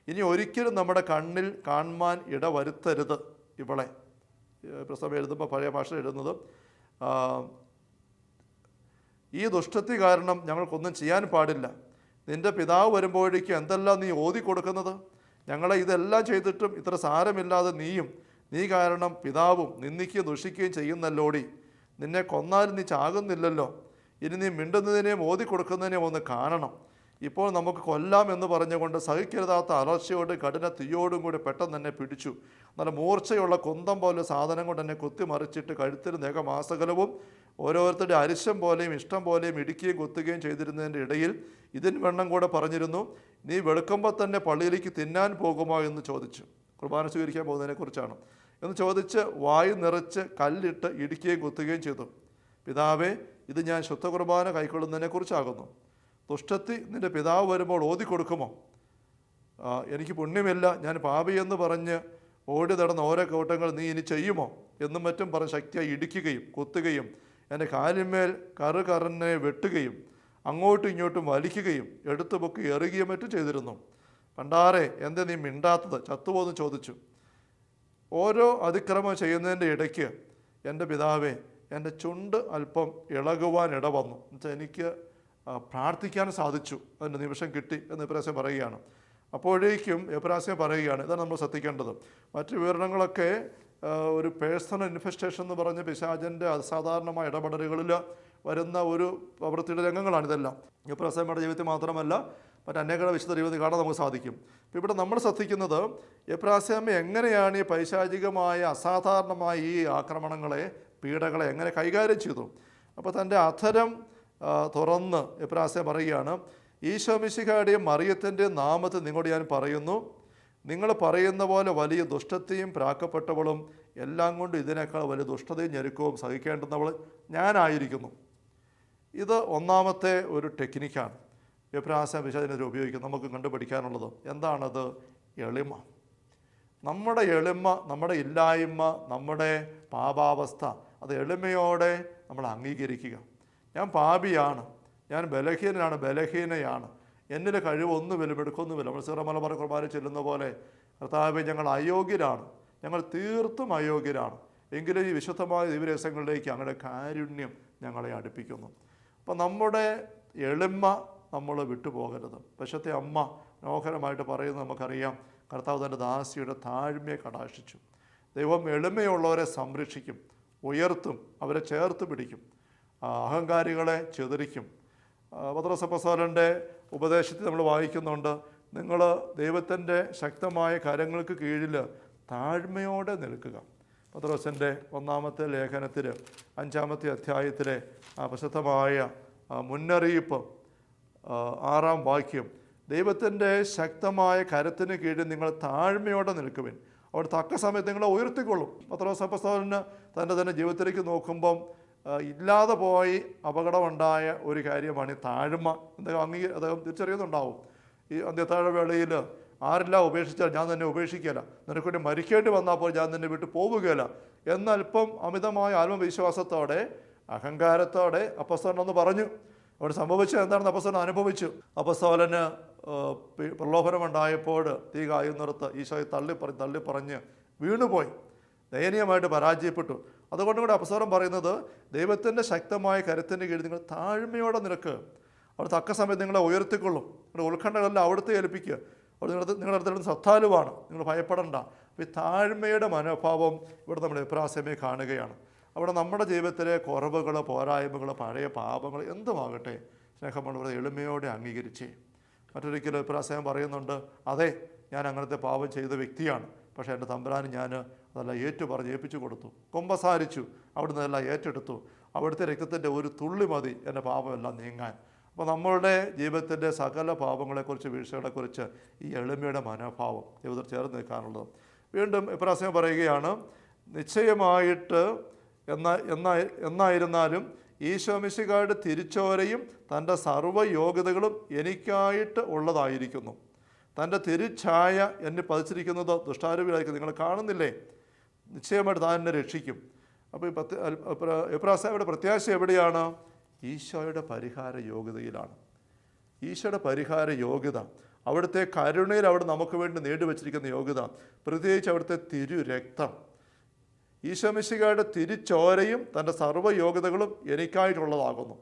ഇനി ഒരിക്കലും നമ്മുടെ കണ്ണിൽ കാണുവാൻ ഇടവരുത്തരുത് ഇവളെ. പ്രസവം എഴുതുമ്പോൾ പഴയ ഭാഷ എഴുതുന്നത്, ഈ ദുഷ്ടത്തി കാരണം ഞങ്ങൾക്കൊന്നും ചെയ്യാൻ പാടില്ല. നിൻ്റെ പിതാവ് വരുമ്പോഴേക്കും എന്തെല്ലാം നീ ഓതി കൊടുക്കുന്നത്. ഞങ്ങളെ ഇതെല്ലാം ചെയ്തിട്ടും ഇത്ര സാരമില്ലാതെ നീ കാരണം പിതാവും നിന്ദിക്കുകയും ദുഷിക്കുകയും ചെയ്യുന്നല്ലോടി. നിന്നെ കൊന്നാലും നീ ചാകുന്നില്ലല്ലോ. ഇനി നീ മിണ്ടുന്നതിനെയും ഓതി കൊടുക്കുന്നതിനെയും ഒന്ന് കാണണം. ഇപ്പോൾ നമുക്ക് കൊല്ലാം എന്ന് പറഞ്ഞുകൊണ്ട് സഹിക്കരുതാത്ത അലർച്ചയോടും കഠിന തീയോടും കൂടി പെട്ടെന്ന് തന്നെ പിടിച്ചു. നല്ല മൂർച്ചയുള്ള കുന്തം പോലെ സാധനം കൊണ്ട് എന്നെ കുത്തിമറിച്ചിട്ട് കഴുത്തിൽ നഖമാസകലവും ഓരോരുത്തരുടെ അരിശം പോലെയും ഇഷ്ടം പോലെയും ഇടുക്കുകയും കുത്തുകയും ചെയ്തിരുന്നതിൻ്റെ ഇടയിൽ ഇതിന് വെണ്ണം കൂടെ പറഞ്ഞിരുന്നു, നീ വെളുക്കുമ്പോൾ തന്നെ പള്ളിയിലേക്ക് തിന്നാൻ പോകുമോ എന്ന് ചോദിച്ചു. കുർബാന സ്വീകരിക്കാൻ പോകുന്നതിനെക്കുറിച്ചാണ് എന്ന് ചോദിച്ച് വായു നിറച്ച് കല്ലിട്ട് ഇടിക്കുകയും കുത്തുകയും ചെയ്തു. പിതാവേ, ഇത് ഞാൻ ശുദ്ധ കുർബാന കൈക്കൊള്ളുന്നതിനെക്കുറിച്ചാകുന്നു. ദുഷ്ടത്തി നിൻ്റെ പിതാവ് വരുമ്പോൾ ഓതി കൊടുക്കുമോ? എനിക്ക് പുണ്യമില്ല, ഞാൻ പാപിയെന്ന് പറഞ്ഞ് ഓടി നടന്ന ഓരോ കൂട്ടങ്ങൾ നീ ഇനി ചെയ്യുമോ എന്നും മറ്റും പറഞ്ഞ് ശക്തിയായി ഇടിക്കുകയും കുത്തുകയും എൻ്റെ കാലിന്മേൽ കറുകറനെ വെട്ടുകയും അങ്ങോട്ടും ഇങ്ങോട്ടും വലിക്കുകയും എടുത്തു പൊക്കി എറുകയും മറ്റും ചെയ്തിരുന്നു. പണ്ടാരെ, എന്താ നീ മിണ്ടാത്തത്? ചത്തുപോന്ന് ചോദിച്ചു. ഓരോ അതിക്രമം ചെയ്യുന്നതിൻ്റെ ഇടയ്ക്ക് എൻ്റെ പിതാവേ, എൻ്റെ ചുണ്ട് അല്പം ഇളകുവാൻ ഇട വന്നു. എന്നുവെച്ചാൽ എനിക്ക് പ്രാർത്ഥിക്കാൻ സാധിച്ചു, അതിൻ്റെ നിമിഷം കിട്ടി എന്ന് എബ്രാസ്യം പറയുകയാണ്. അപ്പോഴേക്കും എബ്രാസ്യം പറയുകയാണ്, ഇതാണ് നമ്മൾ ശ്രദ്ധിക്കേണ്ടത്. മറ്റ് വിവരണങ്ങളൊക്കെ ഒരു പേഴ്സണൽ ഇൻഫെസ്റ്റേഷൻ എന്ന് പറഞ്ഞ് പിശാചിൻ്റെ അസാധാരണമായ ഇടപെടലുകളിൽ വരുന്ന ഒരു പ്രവൃത്തിയുടെ രംഗങ്ങളാണിതെല്ലാം. എബ്രാസ്യമ്മയുടെ ജീവിതത്തിൽ മാത്രമല്ല മറ്റനേക വിശുദ്ധ ജീവിതത്തിൽ കാണാൻ നമുക്ക് സാധിക്കും. ഇപ്പോൾ ഇവിടെ നമ്മൾ ശ്രദ്ധിക്കുന്നത് എബ്രാസ്യാമ്മ എങ്ങനെയാണ് ഈ പൈശാചികമായ അസാധാരണമായ ഈ ആക്രമണങ്ങളെ, പീഡകളെ എങ്ങനെ കൈകാര്യം ചെയ്തു. അപ്പോൾ തൻ്റെ അധരം തുറന്ന് എബ്രാസ്യം പറയുകയാണ്, ഈശോ മിശിഹായുടെയും മറിയത്തിൻ്റെയും നാമത്തിൽ നിങ്ങളോട് ഞാൻ പറയുന്നു, നിങ്ങൾ പറയുന്ന പോലെ വലിയ ദുഷ്ടത്തെയും പ്രാക്കപ്പെട്ടവളും എല്ലാം കൊണ്ട് ഇതിനേക്കാൾ വലിയ ദുഷ്ടതയും ഞെരുക്കവും സഹിക്കേണ്ടുന്നവൾ ഞാനായിരിക്കുന്നു. ഇത് ഒന്നാമത്തെ ഒരു ടെക്നിക്കാണ് എബ്രാസ്യം പിശാചിനെതിരെ ഉപയോഗിക്കുന്നത്. നമുക്ക് കണ്ടുപിടിക്കാനുള്ളത് എന്താണത്? എളിമ. നമ്മുടെ എളിമ, നമ്മുടെ ഇല്ലായ്മ, നമ്മുടെ പാപാവസ്ഥ, അത് എളിമയോടെ നമ്മൾ അംഗീകരിക്കുക. ഞാൻ പാപിയാണ്, ഞാൻ ബലഹീനയാണ്, എന്നിൽ കഴിവൊന്നും വിലമെടുക്കൊന്നുമില്ല. നമ്മൾ സിറമലബാർ കുർബാന ചെല്ലുന്ന പോലെ, കർത്താവേ, ഞങ്ങൾ അയോഗ്യരാണ്, ഞങ്ങൾ തീർത്തും അയോഗ്യരാണ്, എങ്കിലും ഈ വിശുദ്ധമായ ദിവരഹസ്യങ്ങളിലേക്ക് അങ്ങയുടെ കാരുണ്യം ഞങ്ങളെ അടുപ്പിക്കുന്നു. അപ്പം നമ്മുടെ എളിമ നമ്മൾ വിട്ടുപോകരുത്. പശത്തെ അമ്മ മനോഹരമായിട്ട് പറയുന്നത് നമുക്കറിയാം. കർത്താവ് തൻ്റെ ദാസിയുടെ താഴ്മയെ കടാക്ഷിച്ചു. ദൈവം എളിമയുള്ളവരെ സംരക്ഷിക്കും, ഉയർത്തും, അവരെ ചേർത്ത് പിടിക്കും, അഹങ്കാരികളെ ചെതറിക്കും. പത്രോസ് അപ്പോസ്തലൻ്റെ ഉപദേശത്തിൽ നമ്മൾ വായിക്കുന്നുണ്ട്, നിങ്ങൾ ദൈവത്തിൻ്റെ ശക്തമായ കരങ്ങൾക്ക് കീഴിൽ താഴ്മയോടെ നിൽക്കുക. പത്രോസിൻ്റെ 1-ാമത്തെ ലേഖനത്തിൽ 5-ാമത്തെ അധ്യായത്തിലെ പ്രസിദ്ധമായ മുന്നറിയിപ്പ് 6-ാം വാക്യം, ദൈവത്തിൻ്റെ ശക്തമായ കരത്തിന് കീഴിൽ നിങ്ങൾ താഴ്മയോടെ നിൽക്കുവിൻ, അവിടെ തക്ക സമയത്ത് നിങ്ങളെ ഉയർത്തിക്കൊള്ളും. പത്രോസ് അപ്പോസ്തലന് തന്നെ ജീവിതത്തിലേക്ക് നോക്കുമ്പം ഇല്ലാതെ പോയി അപകടമുണ്ടായ ഒരു കാര്യമാണ് ഈ താഴ്മ. അദ്ദേഹം തിരിച്ചറിയുന്നുണ്ടാവും. ഈ അന്ത്യത്താഴ വേളയിൽ ആരെല്ലാം ഉപേക്ഷിച്ചാൽ ഞാൻ തന്നെ ഉപേക്ഷിക്കുകയില്ല, നിനക്കുവേണ്ടി മരിക്കേണ്ടി വന്നപ്പോൾ ഞാൻ നിന്നെ വിട്ടു പോവുകയില്ല എന്നൽപ്പം അമിതമായ ആത്മവിശ്വാസത്തോടെ, അഹങ്കാരത്തോടെ അപ്പോസ്തലനൊന്ന് പറഞ്ഞു. അവിടെ സംഭവിച്ചത് എന്താണെന്ന് അപ്പോസ്തലൻ അനുഭവിച്ചു. അപ്പോസ്തലന് പ്രലോഭനമുണ്ടായപ്പോൾ തീ കായുന്നിടത്ത് ഈശോയെ തള്ളിപ്പറഞ്ഞ് വീണുപോയി, ദയനീയമായിട്ട് പരാജയപ്പെട്ടു. അതുകൊണ്ടും കൂടെ അപ്പോസ്തലൻ പറയുന്നത്, ദൈവത്തിൻ്റെ ശക്തമായ കരുത്തിൻ്റെ കീഴിൽ നിങ്ങൾ താഴ്മയോടെ നിൽക്കുക, അവിടെ തക്ക സമയത്ത് നിങ്ങളെ ഉയർത്തിക്കൊള്ളും. നിങ്ങളുടെ ഉത്കണ്ഠകളെല്ലാം അവിടുത്തെ ഏൽപ്പിക്കുക. അവിടെ നിങ്ങളുടെ അടുത്തുള്ള ശ്രദ്ധാലുവാണ്, നിങ്ങൾ ഭയപ്പെടണ്ട. അപ്പോൾ ഈ താഴ്മയുടെ മനോഭാവം ഇവിടെ നമ്മൾ എബ്രാസ്യമേ കാണുകയാണ്. അവിടെ നമ്മുടെ ജീവിതത്തിലെ കുറവുകൾ, പോരായ്മകൾ, പഴയ പാപങ്ങൾ എന്തുമാകട്ടെ, സ്നേഹമുള്ളവരെ എളിമയോടെ അംഗീകരിച്ച് മറ്റൊരിക്കൽ ഇപ്രാസയം പറയുന്നുണ്ട്, അതെ ഞാൻ അങ്ങനത്തെ പാപം ചെയ്ത വ്യക്തിയാണ്, പക്ഷേ എൻ്റെ തമ്പുരാന് ഞാൻ അതെല്ലാം പറഞ്ഞ് ഏൽപ്പിച്ചു കൊടുത്തു, കുമ്പസാരിച്ചു, അവിടുന്ന് എല്ലാം ഏറ്റെടുത്തു, അവിടുത്തെ രക്തത്തിൻ്റെ ഒരു തുള്ളി മതി എൻ്റെ പാപമെല്ലാം നീങ്ങാൻ. അപ്പോൾ നമ്മളുടെ ജീവിതത്തിൻ്റെ സകല പാപങ്ങളെക്കുറിച്ച് വീഴ്ചകളെക്കുറിച്ച് ഈ എളിമയുടെ മനോഭാവം ദൈവത്തിൽ ചേർന്ന് നിൽക്കാനുള്ളത്. വീണ്ടും ഇപ്രാസയം പറയുകയാണ്, നിശ്ചയമായിട്ട് എന്നായിരുന്നാലും ഈശോമിശിഹായുടെ തിരിച്ചോരയും തൻ്റെ സർവ്വയോഗ്യതകളും എനിക്കായിട്ട് ഉള്ളതായിരിക്കുന്നു. തൻ്റെ തിരുഛായ എന്നെ പതിച്ചിരിക്കുന്നത് ദുഷ്ടാരൂപിയിലായിരിക്കും. നിങ്ങൾ കാണുന്നില്ലേ, നിശ്ചയമായിട്ട് താൻ എന്നെ രക്ഷിക്കും. അപ്പോൾ ഈ എബ്രാസയുടെ പ്രത്യാശ എവിടെയാണ്? ഈശോയുടെ പരിഹാര യോഗ്യതയിലാണ്. ഈശോയുടെ പരിഹാര യോഗ്യത, അവിടുത്തെ കരുണയിൽ അവിടെ നമുക്ക് വേണ്ടി നേടിവെച്ചിരിക്കുന്ന യോഗ്യത, പ്രത്യേകിച്ച് അവിടുത്തെ തിരുരക്തം, ഈശോമിശിഹായുടെ തിരിച്ചോരയും തൻ്റെ സർവ്വയോഗ്യതകളും എനിക്കായിട്ടുള്ളതാകുന്നു.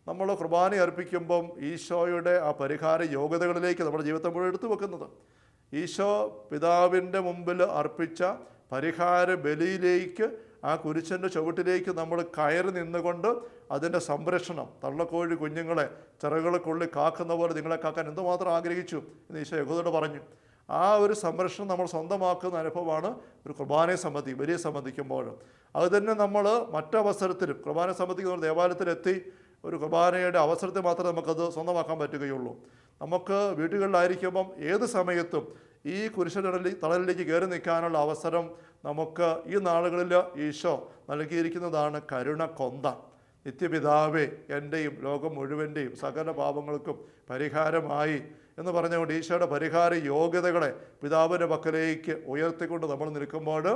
നമ്മൾ കുർബാന അർപ്പിക്കുമ്പം ഈശോയുടെ ആ പരിഹാര യോഗ്യതകളിലേക്ക് നമ്മുടെ ജീവിതത്തെ മുഴുവൻ എടുത്തു വെക്കുന്നത്. ഈശോ പിതാവിൻ്റെ മുമ്പിൽ അർപ്പിച്ച പരിഹാര ബലിയിലേക്ക്, ആ കുരിശൻ്റെ ചുവട്ടിലേക്ക് നമ്മൾ കയറി നിന്നുകൊണ്ട് അതിൻ്റെ സംരക്ഷണം, തള്ളക്കോഴി കുഞ്ഞുങ്ങളെ ചിറകുകൾക്കുള്ളിൽ കാക്കുന്ന പോലെ നിങ്ങളെ കാക്കാൻ എന്തുമാത്രം ആഗ്രഹിച്ചു എന്ന് ഈശോ യഹൂദരോട് പറഞ്ഞു. ആ ഒരു സംരക്ഷണം നമ്മൾ സ്വന്തമാക്കുന്ന അനുഭവമാണ് ഒരു കുർബാനയെ സംബന്ധിക്കും, ബലിയെ സംബന്ധിക്കുമ്പോൾ. അത് തന്നെ നമ്മൾ മറ്റവസരത്തിലും കുർബാന സംബന്ധിക്കുന്ന ദേവാലയത്തിലെത്തി ഒരു കുർബാനയുടെ അവസരത്തിൽ മാത്രമേ നമുക്കത് സ്വന്തമാക്കാൻ പറ്റുകയുള്ളൂ. നമുക്ക് വീടുകളിലായിരിക്കുമ്പം ഏത് സമയത്തും ഈ കുരിശിൻ്റെ തണലിലേക്ക് കയറി നിൽക്കാനുള്ള അവസരം നമുക്ക് ഈ നാളുകളിൽ ഈശോ നൽകിയിരിക്കുന്നതാണ് കരുണ കൊന്ത. നിത്യപിതാവേ, എൻ്റെയും ലോകം മുഴുവൻ്റെയും സകല പാപങ്ങൾക്കും പരിഹാരമായി എന്ന് പറഞ്ഞുകൊണ്ട് ഈശോയുടെ പരിഹാര യോഗ്യതകളെ പിതാവിൻ്റെ പക്കലേക്ക് ഉയർത്തിക്കൊണ്ട് നമ്മൾ നിൽക്കുമ്പോൾ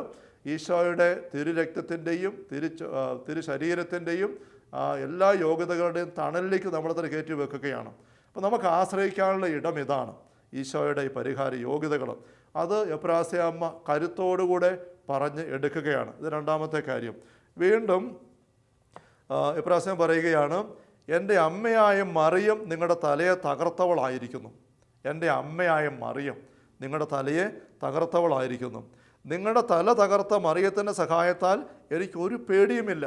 ഈശോയുടെ തിരുരക്തത്തിൻ്റെയും തിരുശരീരത്തിൻ്റെയും എല്ലാ യോഗ്യതകളുടെയും തണലിലേക്ക് നമ്മളതിനെ കയറ്റി വെക്കുകയാണ്. അപ്പോൾ നമുക്ക് ആശ്രയിക്കാനുള്ള ഇടം ഇതാണ്, ഈശോയുടെ ഈ പരിഹാര യോഗ്യതകൾ. അത് എബ്രാസ്യമ്മ കരുത്തോടുകൂടെ പറഞ്ഞ് എടുക്കുകയാണ്. ഇത് രണ്ടാമത്തെ കാര്യം. വീണ്ടും എബ്രാസ്യം പറയുകയാണ്, എൻ്റെ അമ്മയായ മറിയം നിങ്ങളുടെ തലയെ തകർത്തവളായിരിക്കുന്നു. എൻ്റെ അമ്മയായ മറിയം നിങ്ങളുടെ തലയെ തകർത്തവളായിരിക്കുന്നു. നിങ്ങളുടെ തല തകർത്ത മറിയത്തിൻ്റെ സഹായത്താൽ എനിക്കൊരു പേടിയുമില്ല.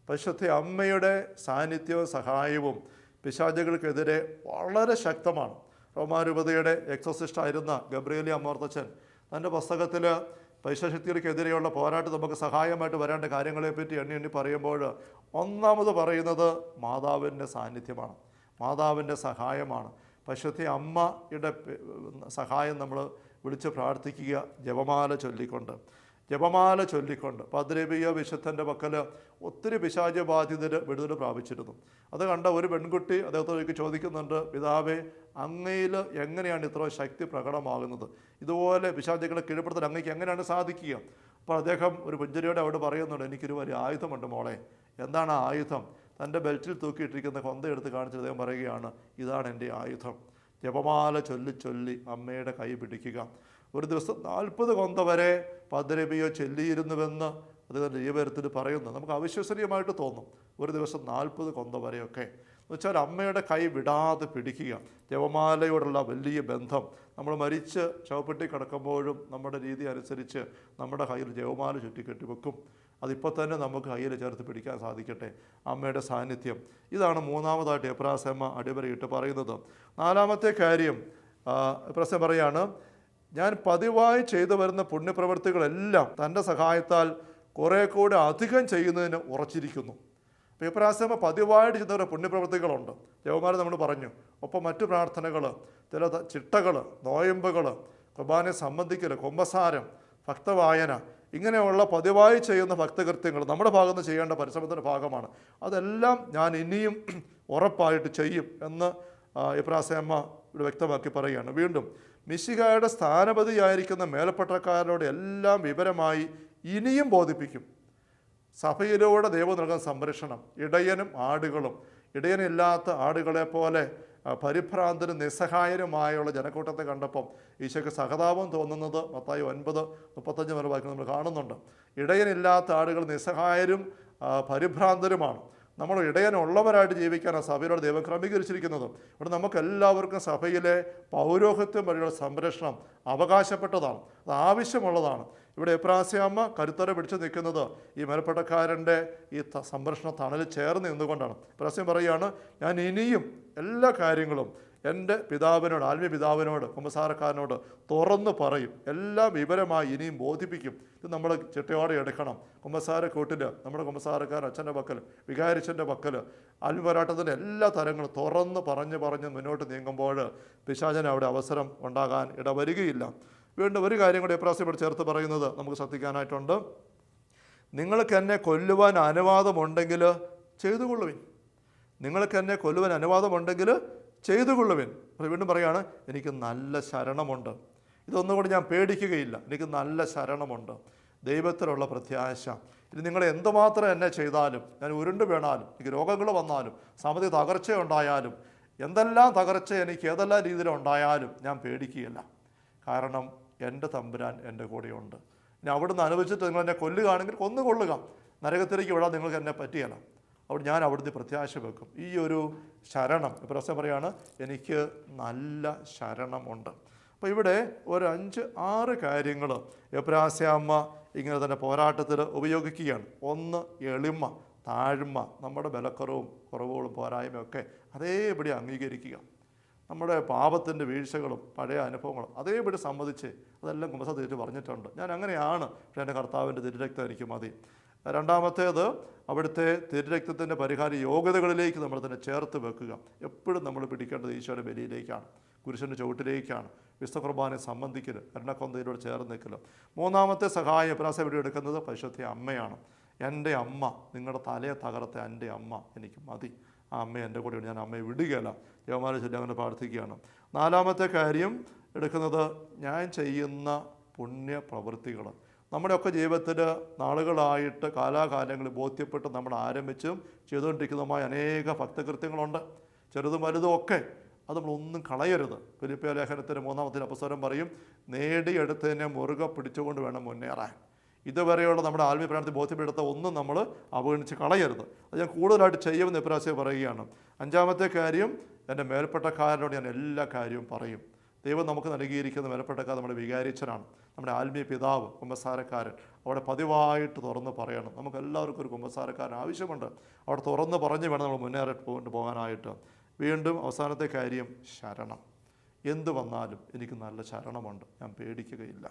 പരിശുദ്ധ അമ്മയുടെ സാന്നിധ്യവും സഹായവും പിശാചുകൾക്കെതിരെ വളരെ ശക്തമാണ്. റോമാരൂപതയുടെ എക്സോസിസ്റ്റായിരുന്ന ഗബ്രിയേലി അമ്മോർത്തച്ഛൻ തൻ്റെ പുസ്തകത്തിൽ പൈശാചക്തികൾക്കെതിരെയുള്ള പോരാട്ടം നമുക്ക് സഹായമായിട്ട് വരേണ്ട കാര്യങ്ങളെപ്പറ്റി എണ്ണി പറയുമ്പോൾ ഒന്നാമത് പറയുന്നത് മാതാവിൻ്റെ സാന്നിധ്യമാണ്, മാതാവിൻ്റെ സഹായമാണ്. പരിശുദ്ധ അമ്മയുടെ സഹായം നമ്മൾ വിളിച്ച് പ്രാർത്ഥിക്കുക ജപമാല ചൊല്ലിക്കൊണ്ട്. പദ്രബിയ വിശുദ്ധൻ്റെ പക്കൽ ഒത്തിരി പിശാചബാധിതർ വിടുതൽ പ്രാപിച്ചിരുന്നു. അത് കണ്ട ഒരു പെൺകുട്ടി അദ്ദേഹത്തോടേക്ക് ചോദിക്കുന്നുണ്ട്, പിതാവേ, അങ്ങയിൽ എങ്ങനെയാണ് ഇത്ര ശക്തി പ്രകടമാകുന്നത്? ഇതുപോലെ പിശാചുകളെ കീഴ്പ്പെടുത്താൻ അങ്ങേക്ക് എങ്ങനെയാണ് സാധിക്കുക? അപ്പോൾ അദ്ദേഹം ഒരു പുഞ്ചിരിയോടെ അവിടെ പറയുന്നുണ്ട്, എനിക്കൊരു വലിയ ആയുധമുണ്ട് മോളെ. എന്താണ് ആ ആയുധം? തൻ്റെ ബെൽറ്റിൽ തൂക്കിയിട്ടിരിക്കുന്ന കൊന്ത എടുത്ത് കാണിച്ചിട്ട് അദ്ദേഹം പറയുകയാണ്, ഇതാണ് എൻ്റെ ആയുധം. ജപമാല ചൊല്ലി അമ്മയുടെ കൈ പിടിക്കുക. ഒരു ദിവസം 40 കൊന്ത വരെ പദ്രബിയോ ചൊല്ലിയിരുന്നുവെന്ന് അദ്ദേഹത്തിൻ്റെ ജീവചരിത്രത്തിൽ പറയുന്നു. നമുക്ക് അവിശ്വസനീയമായിട്ട് തോന്നും, ഒരു ദിവസം 40 കൊന്ത വരെയൊക്കെ എന്ന് വെച്ചാൽ അമ്മയുടെ കൈ വിടാതെ പിടിക്കുക. ജപമാലയോടുള്ള വലിയ ബന്ധം. നമ്മൾ മരിച്ച് ശവപ്പെട്ടി കിടക്കുമ്പോഴും നമ്മുടെ രീതി അനുസരിച്ച് നമ്മുടെ കയ്യിൽ ജപമാല ചുറ്റിക്കെട്ടി വെക്കും. അതിപ്പോൾ തന്നെ നമുക്ക് കയ്യിൽ ചേർത്ത് പിടിക്കാൻ സാധിക്കട്ടെ, അമ്മയുടെ സാന്നിധ്യം. ഇതാണ് മൂന്നാമതായിട്ട് എബ്രാസമ്മ അടിവരയിട്ട് പറയുന്നത്. നാലാമത്തെ കാര്യം എബ്രാസമ്മ പറയാണ്, ഞാൻ പതിവായി ചെയ്തു വരുന്ന പുണ്യപ്രവൃത്തികളെല്ലാം തൻ്റെ സഹായത്താൽ കുറേ കൂടെ അധികം ചെയ്യുന്നതിന് ഉറച്ചിരിക്കുന്നു. അപ്പോൾ എബ്രാസമ്മ പതിവായിട്ട് ചെയ്യുന്ന ഓരോ പുണ്യപ്രവൃത്തികളുണ്ട്. ജപമാല നമ്മൾ പറഞ്ഞു, ഒപ്പം മറ്റു പ്രാർത്ഥനകൾ, ചില ചിട്ടകൾ, നോയമ്പുകൾ, കുർബാനയെ സംബന്ധിക്കൽ, കുമ്പസാരം, ഭക്തവായന, ഇങ്ങനെയുള്ള പതിവായി ചെയ്യുന്ന ഭക്തകൃത്യങ്ങൾ നമ്മുടെ ഭാഗത്ത് നിന്ന് ചെയ്യേണ്ട പരിശ്രമത്തിൻ്റെ ഭാഗമാണ്. അതെല്ലാം ഞാൻ ഇനിയും ഉറപ്പായിട്ട് ചെയ്യും എന്ന് എബ്രാസമ്മ ഇവിടെ വ്യക്തമാക്കി പറയുകയാണ്. വീണ്ടും മിശിഹായുടെ സ്ഥാനപതിയായിരിക്കുന്ന മേൽപ്പട്ടക്കാരോട് എല്ലാം വിവരമായി ഇനിയും ബോധിപ്പിക്കും. സഭയിലൂടെ ദൈവം നൽകുന്ന സംരക്ഷണം, ഇടയനും ആടുകളും, ഇടയനില്ലാത്ത ആടുകളെ പോലെ പരിഭ്രാന്തരും നിസ്സഹായരുമായുള്ള ജനക്കൂട്ടത്തെ കണ്ടപ്പം ഈശോയ്ക്ക് സഹതാപം തോന്നുന്നത് മത്തായി 9:35 വരെ വായിക്കുന്നത് നമ്മൾ കാണുന്നുണ്ട്. ഇടയനില്ലാത്ത ആടുകൾ നിസ്സഹായരും പരിഭ്രാന്തരുമാണ്. നമ്മൾ ഇടയനുള്ളവരായിട്ട് ജീവിക്കാനാണ് സഭയിലൂടെ ദൈവം ക്രമീകരിച്ചിരിക്കുന്നത്. ഇവിടെ നമുക്ക് എല്ലാവർക്കും സഭയിലെ പൗരോഹിത്യം വരെയുള്ള സംരക്ഷണം അവകാശപ്പെട്ടതാണ്, അത് ആവശ്യമുള്ളതാണ്. ഇവിടെ എബ്രാസ്യമ്മ കരുത്തരെ പിടിച്ചു നിൽക്കുന്നത് ഈ മേൽപ്പട്ടക്കാരൻ്റെ ഈ സംരക്ഷണ തണലിൽ ചേർന്ന് നിന്നുകൊണ്ടാണ്. എബ്രാസ്യം പറയുകയാണ്, ഞാൻ ഇനിയും എല്ലാ കാര്യങ്ങളും എൻ്റെ പിതാവിനോട്, ആത്മീയ പിതാവിനോട്, കുമ്പസാരക്കാരനോട് തുറന്ന് പറയും. എല്ലാം വിവരമായി ഇനിയും ബോധിപ്പിക്കും. ഇത് നമ്മൾ ചിട്ടയോടെ എടുക്കണം. കുമ്പസാരക്കൂട്ടിൽ നമ്മുടെ കുമ്പസാരക്കാരൻ അച്ഛൻ്റെ പക്കൽ, വികാരിച്ചൻ്റെ പക്കൽ, ആത്മീയ പോരാട്ടത്തിൻ്റെ എല്ലാ തരങ്ങളും തുറന്ന് പറഞ്ഞ് മുന്നോട്ട് നീങ്ങുമ്പോൾ പിശാചിന് അവിടെ അവസരം ഉണ്ടാകാൻ ഇടവരികയില്ല. വീണ്ടും ഒരു കാര്യം കൂടി എപ്രാസ്യപ്പെട്ട് ചേർത്ത് പറയുന്നത് നമുക്ക് ശ്രദ്ധിക്കാനായിട്ടുണ്ട്. നിങ്ങൾക്ക് എന്നെ കൊല്ലുവാൻ അനുവാദമുണ്ടെങ്കിൽ ചെയ്തുകൊള്ളുവിൻ. നിങ്ങൾക്ക് എന്നെ കൊല്ലുവാൻ അനുവാദമുണ്ടെങ്കിൽ ചെയ്തുകൊള്ളുവിൻ. വീണ്ടും പറയുകയാണ്, എനിക്ക് നല്ല ശരണമുണ്ട്. ഇതൊന്നുകൂടി ഞാൻ പേടിക്കുകയില്ല. എനിക്ക് നല്ല ശരണമുണ്ട്. ദൈവത്തിലുള്ള പ്രത്യാശ. ഇനി നിങ്ങൾ എന്തുമാത്രം എന്നെ ചെയ്താലും, ഞാൻ ഉരുണ്ട് വീണാലും, എനിക്ക് രോഗങ്ങൾ വന്നാലും, സാമ്പത്തിക തകർച്ചയുണ്ടായാലും, എന്തെല്ലാം തകർച്ച എനിക്ക് ഏതെല്ലാം രീതിയിലുണ്ടായാലും ഞാൻ പേടിക്കുകയില്ല. കാരണം എൻ്റെ തമ്പുരാൻ എൻ്റെ കൂടെയുണ്ട്. ഇനി അവിടുന്ന് അനുഭവിച്ചിട്ട് നിങ്ങൾ എന്നെ കൊല്ലുകയാണെങ്കിൽ കൊന്നുകൊള്ളുക, നരകത്തിലേക്ക് വിടാൻ നിങ്ങൾക്ക് എന്നെ പറ്റിയല്ല. അവിടെ ഞാൻ അവിടുന്ന് പ്രത്യാശ വെക്കും. ഈ ഒരു ശരണം പ്രശ്നം പറയാണ്, എനിക്ക് നല്ല ശരണമുണ്ട്. അപ്പോൾ ഇവിടെ ഒരു 5-6 കാര്യങ്ങൾ എബ്രാസ്യാമ്മ ഇങ്ങനെ തന്നെ പോരാട്ടത്തിൽ ഉപയോഗിക്കുകയാണ്. ഒന്ന്, എളിമ, താഴ്മ, നമ്മുടെ ബലക്കുറവും കുറവുകളും പോരായ്മയൊക്കെ അതേപടി അംഗീകരിക്കുക. നമ്മുടെ പാപത്തിൻ്റെ വീഴ്ചകളും പഴയ അനുഭവങ്ങളും അതേപടി സമ്മതിച്ച് അതെല്ലാം കുമ്പസാരത്തിൽ പറഞ്ഞിട്ടുണ്ട്. ഞാൻ അങ്ങനെയാണ്, പക്ഷേ എൻ്റെ കർത്താവിൻ്റെ തിരുരക്തം എനിക്ക് മതി. രണ്ടാമത്തേത്, അവിടുത്തെ തിരുരക്തത്തിൻ്റെ പരിഹാര യോഗ്യതകളിലേക്ക് നമ്മൾ തന്നെ ചേർത്ത് വെക്കുക. എപ്പോഴും നമ്മൾ പിടിക്കേണ്ടത് ഈശോയുടെ ബലിയിലേക്കാണ്, കുരിശിൻ്റെ ചുവട്ടിലേക്കാണ്. വിശുദ്ധ കുർബാനയെ സംബന്ധിക്കൽ, എണ്ണക്കൊന്തയിലൂടെ ചേർന്ന് നിൽക്കൽ. മൂന്നാമത്തെ സഹായം പ്രാസവടി എടുക്കുന്നത് പരിശുദ്ധ അമ്മയാണ്. എൻ്റെ അമ്മ, നിങ്ങളുടെ തലയെ തകർത്ത എൻ്റെ അമ്മ എനിക്ക് മതി. ആ അമ്മ എൻ്റെ കൂടെയുണ്ട്, ഞാൻ അമ്മയെ വിടുകയല്ല. ദേവമാല ചൊല്ലി അങ്ങനെ പ്രാർത്ഥിക്കുകയാണ്. നാലാമത്തെ കാര്യം എടുക്കുന്നത്, ഞാൻ ചെയ്യുന്ന പുണ്യ പ്രവൃത്തികൾ. നമ്മുടെയൊക്കെ ജീവിതത്തിൽ നാളുകളായിട്ട് കാലാകാലങ്ങളിൽ ബോധ്യപ്പെട്ട് നമ്മൾ ആരംഭിച്ചും ചെയ്തുകൊണ്ടിരിക്കുന്നതുമായ അനേക ഭക്തകൃത്യങ്ങളുണ്ട്, ചെറുതും വലുതും ഒക്കെ. അത് നമ്മളൊന്നും കളയരുത്. ഫിലിപ്പിയ ലേഖനത്തിൻ്റെ 3-ാമത്തെ അപ്പസ്വരം പറയും, നേടിയെടുത്തതിനെ മുറുകെ പിടിച്ചുകൊണ്ട് വേണം മുന്നേറാൻ. ഇതുവരെയുള്ള നമ്മുടെ ആത്മീയ പ്രാർത്ഥന ബോധ്യപ്പെടുത്ത ഒന്നും നമ്മൾ അവഗണിച്ച് കളയരുത്. അത് ഞാൻ കൂടുതലായിട്ട് ചെയ്യുമെന്ന് ഇപ്രാവശ്യം പറയുകയാണ്. അഞ്ചാമത്തെ കാര്യം, എൻ്റെ മേൽപ്പെട്ടക്കാരനോട് ഞാൻ എല്ലാ കാര്യവും പറയും. ദൈവം നമുക്ക് നൽകിയിരിക്കുന്ന മേൽപ്പെട്ടക്കാർ നമ്മുടെ വികാരിച്ചനാണ്, നമ്മുടെ ആത്മീയ പിതാവ്, കുമ്പസാരക്കാരൻ. അവിടെ പതിവായിട്ട് തുറന്ന് പറയണം. നമുക്ക് എല്ലാവർക്കും ഒരു കുമ്പസാരക്കാരൻ ആവശ്യമുണ്ട്. അവിടെ തുറന്ന് പറഞ്ഞ് വേണം നമ്മൾ മുന്നേറിട്ട് പോകാനായിട്ട്. വീണ്ടും അവസാനത്തെ കാര്യം, ശരണം. എന്തു വന്നാലും എനിക്ക് നല്ല ശരണമുണ്ട്, ഞാൻ പേടിക്കുകയില്ല.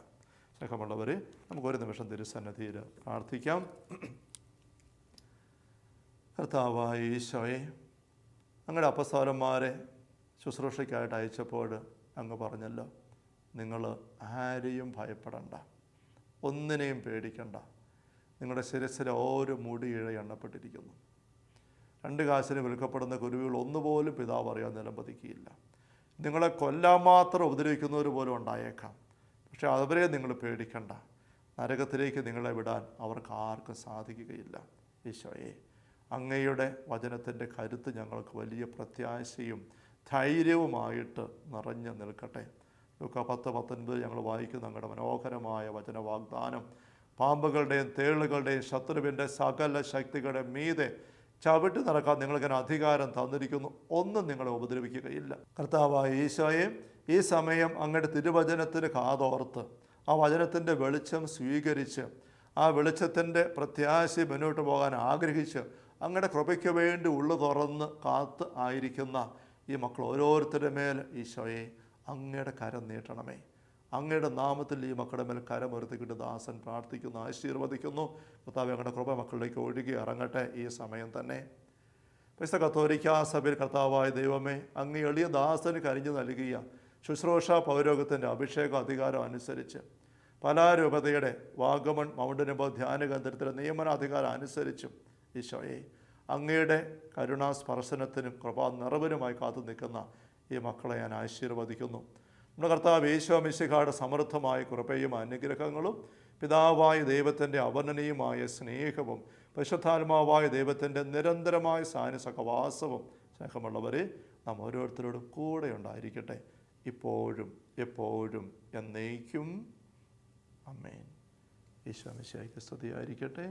സ്നേഹമുള്ളവരെ, നമുക്കൊരു നിമിഷം തിരുസന്നിധിയിൽ പ്രാർത്ഥിക്കാം. കർത്താവായ ഈശോയെ, അങ്ങയുടെ അപ്പസ്തോലന്മാരെ ശുശ്രൂഷയ്ക്കായിട്ട് അയച്ചപ്പോൾ അങ്ങ് പറഞ്ഞല്ലോ, നിങ്ങൾ ആരെയും ഭയപ്പെടണ്ട, ഒന്നിനെയും പേടിക്കണ്ട. നിങ്ങളുടെ ശിരസ്സിലെ ഓരോ മുടി ഇഴ എണ്ണപ്പെട്ടിരിക്കുന്നു. 2 കാശിന് വിൽക്കപ്പെടുന്ന കുരുവികൾ ഒന്നുപോലും പിതാവ് അറിയാൻ നിലംപതിക്കുകയില്ല. നിങ്ങളെ കൊല്ലാൻ മാത്രം ഉപദ്രവിക്കുന്നവർ പോലും ഉണ്ടായേക്കാം. പക്ഷെ അവരെ നിങ്ങൾ പേടിക്കണ്ട. നരകത്തിലേക്ക് നിങ്ങളെ വിടാൻ അവർക്ക് ആർക്കും സാധിക്കുകയില്ല. ഈശോയെ, അങ്ങയുടെ വചനത്തിൻ്റെ കരുത്ത് ഞങ്ങൾക്ക് വലിയ പ്രത്യാശയും ധൈര്യവുമായിട്ട് നിറഞ്ഞു നിൽക്കട്ടെ. ലൂക്കാ 10:19 ഞങ്ങൾ വായിക്കുന്ന അങ്ങയുടെ മനോഹരമായ വചന വാഗ്ദാനം, പാമ്പുകളുടെയും തേളുകളുടെയും ശത്രുവിൻ്റെ സകല ശക്തികളുടെ മീതെ ചവിട്ടി നടക്കാൻ നിങ്ങൾക്കിന് അധികാരം തന്നിരിക്കുന്നു, ഒന്നും നിങ്ങളെ ഉപദ്രവിക്കുകയില്ല. കർത്താവായ ഈശോയെ, ഈ സമയം അങ്ങയുടെ തിരുവചനത്തിന് കാതോർത്ത് ആ വചനത്തിൻ്റെ വെളിച്ചം സ്വീകരിച്ച് ആ വെളിച്ചത്തിൻ്റെ പ്രത്യാശ മുന്നോട്ട് പോകാൻ ആഗ്രഹിച്ച് അങ്ങയുടെ കൃപയ്ക്ക് വേണ്ടി ഉള്ളു തുറന്ന് കാത്ത് ആയിരിക്കുന്ന ഈ മക്കൾ ഓരോരുത്തരുടെ മേൽ ഈശോയെ അങ്ങയുടെ കരം നീട്ടണമേ. അങ്ങയുടെ നാമത്തിൽ ഈ മക്കളുടെ മേൽ കരമുയർത്തിക്കിട്ട് ദാസൻ പ്രാർത്ഥിക്കുന്നു, ആശീർവദിക്കുന്നു. കർത്താവേ, അങ്ങയുടെ കൃപ മക്കളിലേക്ക് ഒഴുകി ഇറങ്ങട്ടെ ഈ സമയം തന്നെ. പരിശുദ്ധ കത്തോലിക്കാ സഭയിൽ കർത്താവായ ദൈവമേ, അങ്ങ് എളിയ ദാസന് കരിഞ്ഞു നൽകിയ ശുശ്രൂഷ പൗരോഗത്തിൻ്റെ അഭിഷേക അധികാരം അനുസരിച്ച് പലാരൂപതയുടെ വാഗമൺ മൗണ്ടനുഭവ ധ്യാന കേന്ദ്രത്തിലെ നിയമനാധികാരം അനുസരിച്ചും ഈശോയെ അങ്ങയുടെ കരുണാസ്പർശനത്തിനും കൃപാ നിറവിനുമായി കാത്തു നിൽക്കുന്ന ഈ മക്കളെ ഞാൻ ആശീർവദിക്കുന്നു. നമ്മുടെ കർത്താവ് യേശു മിശിഹായുടെ സമൃദ്ധമായ കൃപയും അനുഗ്രഹങ്ങളും പിതാവായ ദൈവത്തിൻ്റെ അവർണ്ണനീയമായ സ്നേഹവും പരിശുദ്ധാത്മാവായ ദൈവത്തിൻ്റെ നിരന്തരമായ സാന്നിധ്യവാസവും സ്നേഹമുള്ളവരെ നാം ഓരോരുത്തരോടും കൂടെ ഉണ്ടായിരിക്കട്ടെ, ഇപ്പോഴും എപ്പോഴും എന്നേക്കും. ആമേൻ. ഈശോ മിശിഹായ്ക്ക് സ്തുതിയായിരിക്കട്ടെ.